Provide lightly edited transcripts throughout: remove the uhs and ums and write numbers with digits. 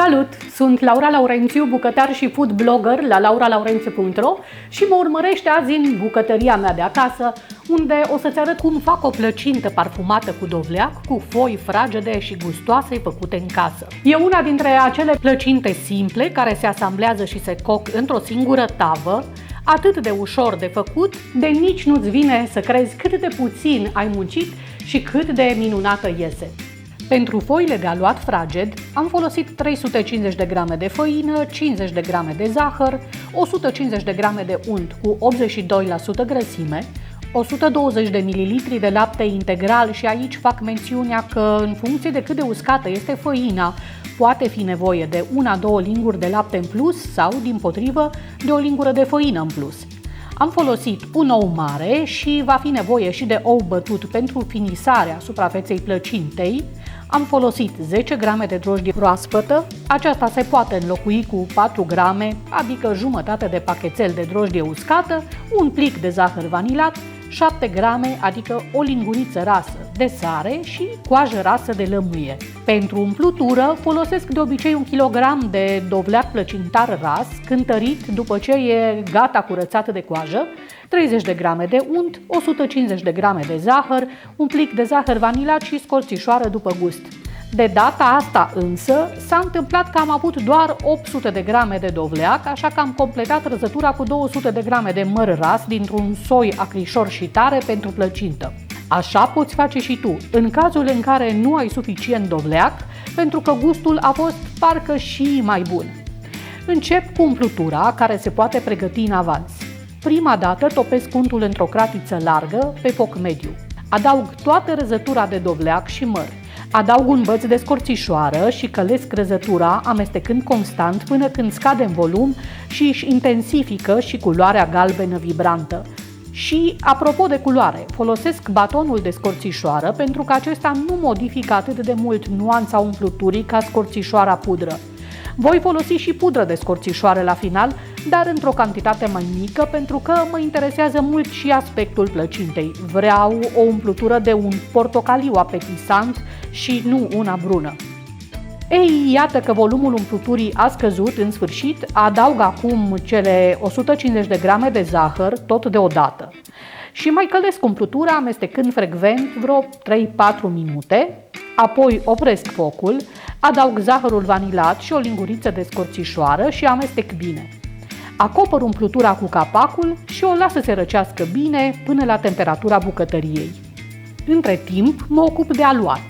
Salut! Sunt Laura Laurențiu, bucătar și food blogger la lauralaurențiu.ro și mă urmărește azi în bucătăria mea de acasă, unde o să-ți arăt cum fac o plăcintă parfumată cu dovleac, cu foi fragede și gustoase făcute în casă. E una dintre acele plăcinte simple care se asamblează și se coc într-o singură tavă, atât de ușor de făcut, de nici nu-ți vine să crezi cât de puțin ai muncit și cât de minunată iese. Pentru foile de aluat fraged am folosit 350 de grame de făină, 50 de grame de zahăr, 150 de grame de unt cu 82% grăsime, 120 de ml de lapte integral și aici fac mențiunea că în funcție de cât de uscată este făina, poate fi nevoie de 1-2 linguri de lapte în plus sau, dimpotrivă, de o lingură de făină în plus. Am folosit un ou mare și va fi nevoie și de ou bătut pentru finisarea suprafeței plăcintei. Am folosit 10 grame de drojdie proaspătă, aceasta se poate înlocui cu 4 grame, adică jumătate de pachetel de drojdie uscată, un plic de zahăr vanilat, 7 grame, adică o linguriță rasă de sare și coajă rasă de lămâie. Pentru umplutură folosesc de obicei 1 kg de dovleac plăcintar ras, cântărit după ce e gata curățat de coajă, 30 de grame de unt, 150 de grame de zahăr, un plic de zahăr vanilat și scorțișoară după gust. De data asta însă s-a întâmplat că am avut doar 800 de grame de dovleac, așa că am completat răzătura cu 200 de grame de măr ras dintr-un soi acrișor și tare pentru plăcintă. Așa poți face și tu, în cazul în care nu ai suficient dovleac, pentru că gustul a fost parcă și mai bun. Încep cu umplutura, care se poate pregăti în avans. Prima dată topesc untul într-o cratiță largă, pe foc mediu. Adaug toată răzătura de dovleac și măr. Adaug un băț de scorțișoară și călesc răzătura, amestecând constant până când scade în volum și își intensifică și culoarea galbenă vibrantă. Și, apropo de culoare, folosesc batonul de scorțișoară pentru că acesta nu modifică atât de mult nuanța umpluturii ca scorțișoara pudră. Voi folosi și pudră de scorțișoară la final, dar într-o cantitate mai mică, pentru că mă interesează mult și aspectul plăcintei. Vreau o umplutură de un portocaliu apetisant și nu una brună. Ei, iată că volumul umpluturii a scăzut în sfârșit, adaug acum cele 150 de grame de zahăr, tot deodată. Și mai călesc umplutura amestecând frecvent vreo 3-4 minute, apoi opresc focul, adaug zahărul vanilat și o linguriță de scorțișoară și amestec bine. Acopăr umplutura cu capacul și o las să se răcească bine până la temperatura bucătăriei. Între timp mă ocup de aluat.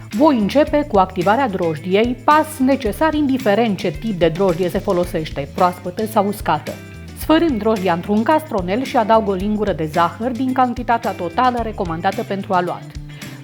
Voi începe cu activarea drojdiei, pas necesar indiferent ce tip de drojdie se folosește, proaspătă sau uscată. Sfărâm drojdia într-un castronel și adaug o lingură de zahăr din cantitatea totală recomandată pentru aluat.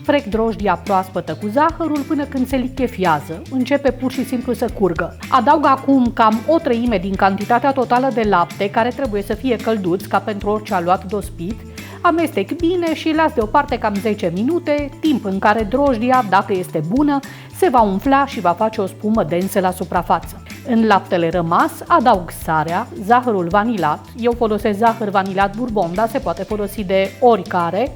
Frec drojdia proaspătă cu zahărul până când se lichefiază, începe pur și simplu să curgă. Adaug acum cam o treime din cantitatea totală de lapte, care trebuie să fie călduți ca pentru orice aluat dospit, amestec bine și las deoparte cam 10 minute, timp în care drojdia, dacă este bună, se va umfla și va face o spumă densă la suprafață. În laptele rămas adaug sarea, zahărul vanilat, eu folosesc zahăr vanilat bourbon, dar se poate folosi de oricare,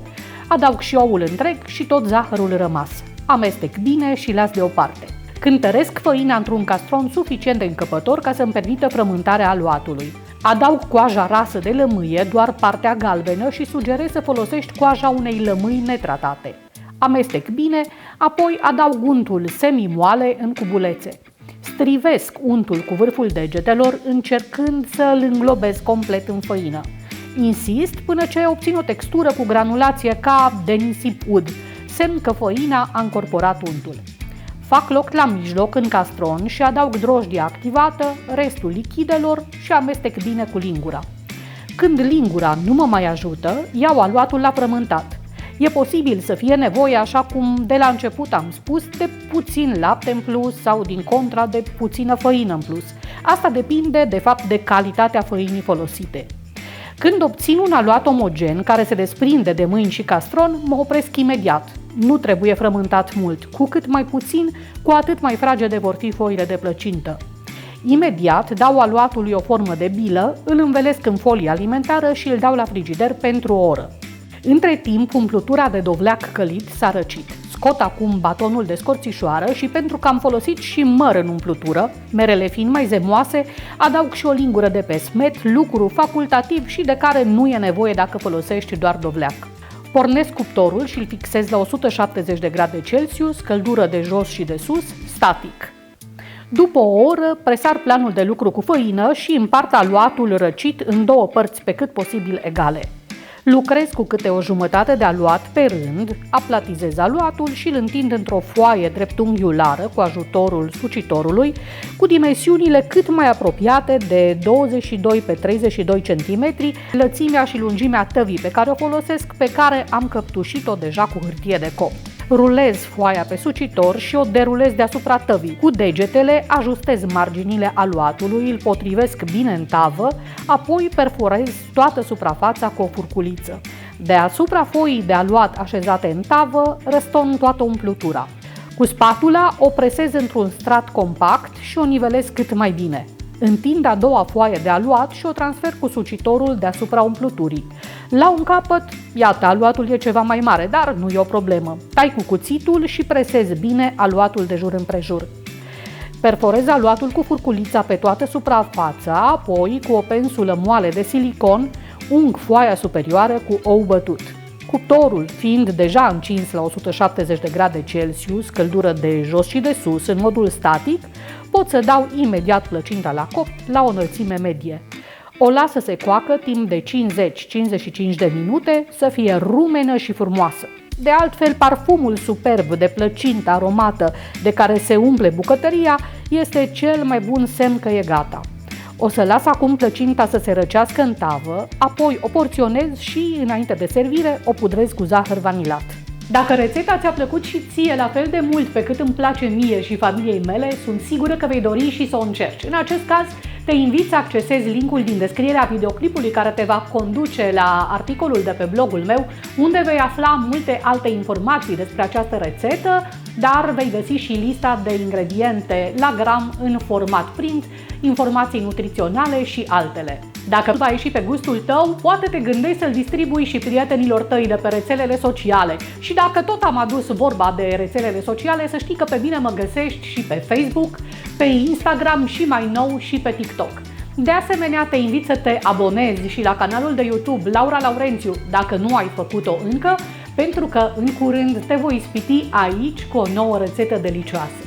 adaug și oul întreg și tot zahărul rămas. Amestec bine și las deoparte. Cântăresc făina într-un castron suficient de încăpător ca să-mi permită frământarea aluatului. Adaug coaja rasă de lămâie, doar partea galbenă, și sugerez să folosești coaja unei lămâi netratate. Amestec bine, apoi adaug untul semi-moale în cubulețe. Strivesc untul cu vârful degetelor, încercând să-l înglobez complet în făină. Insist până ce obțin o textură cu granulație ca de nisip ud, semn că făina a încorporat untul. Fac loc la mijloc în castron și adaug drojdia activată, restul lichidelor și amestec bine cu lingura. Când lingura nu mă mai ajută, iau aluatul la frământat. E posibil să fie nevoie, așa cum de la început am spus, de puțin lapte în plus sau din contra de puțină făină în plus. Asta depinde de fapt de calitatea făinii folosite. Când obțin un aluat omogen care se desprinde de mâini și castron, mă opresc imediat. Nu trebuie frământat mult, cu cât mai puțin, cu atât mai fragede vor fi foile de plăcintă. Imediat dau aluatului o formă de bilă, îl învelesc în folie alimentară și îl dau la frigider pentru o oră. Între timp, umplutura de dovleac călit s-a răcit. Scot acum batonul de scorțișoară și pentru că am folosit și măr în umplutură, merele fiind mai zemoase, adaug și o lingură de pesmet, lucru facultativ și de care nu e nevoie dacă folosești doar dovleac. Pornesc cuptorul și îl fixez la 170 de grade Celsius, căldură de jos și de sus, static. După o oră, presar planul de lucru cu făină și împart aluatul răcit în două părți pe cât posibil egale. Lucrez cu câte o jumătate de aluat pe rând, aplatizez aluatul și îl întind într-o foaie dreptunghiulară cu ajutorul sucitorului, cu dimensiunile cât mai apropiate de 22 pe 32 cm, lățimea și lungimea tăvii pe care o folosesc, pe care am căptușit-o deja cu hârtie de copt. Rulez foaia pe sucitor și o derulez deasupra tăvii. Cu degetele ajustez marginile aluatului, îl potrivesc bine în tavă, apoi perforez toată suprafața cu o furculiță. Deasupra foii de aluat așezate în tavă, răstorn toată umplutura. Cu spatula o presez într-un strat compact și o nivelez cât mai bine. Întind a doua foaie de aluat și o transfer cu sucitorul deasupra umpluturii. La un capăt, iată, aluatul e ceva mai mare, dar nu e o problemă. Tai cu cuțitul și presez bine aluatul de jur împrejur. Perforez aluatul cu furculița pe toată suprafața, apoi, cu o pensulă moale de silicon, ung foaia superioară cu ou bătut. Cuptorul fiind deja încins la 170 de grade Celsius, căldură de jos și de sus, în modul static, pot să dau imediat plăcinta la copt la o înălțime medie. O las să se coacă timp de 50-55 de minute, să fie rumenă și frumoasă. De altfel, parfumul superb de plăcintă aromată de care se umple bucătăria este cel mai bun semn că e gata. O să las acum plăcinta să se răcească în tavă, apoi o porționez și, înainte de servire, o pudrez cu zahăr vanilat. Dacă rețeta ți-a plăcut și ție la fel de mult pe cât îmi place mie și familiei mele, sunt sigură că vei dori și să o încerci. În acest caz, te invit să accesezi linkul din descrierea videoclipului care te va conduce la articolul de pe blogul meu, unde vei afla multe alte informații despre această rețetă, dar vei găsi și lista de ingrediente la gram în format print, informații nutriționale și altele. Dacă va ieși pe gustul tău, poate te gândești să-l distribui și prietenilor tăi de pe rețelele sociale. Și dacă tot am adus vorba de rețelele sociale, să știi că pe mine mă găsești și pe Facebook, pe Instagram și mai nou și pe TikTok. De asemenea, te invit să te abonezi și la canalul de YouTube Laura Laurențiu, dacă nu ai făcut-o încă, pentru că în curând te voi ispiti aici cu o nouă rețetă delicioasă.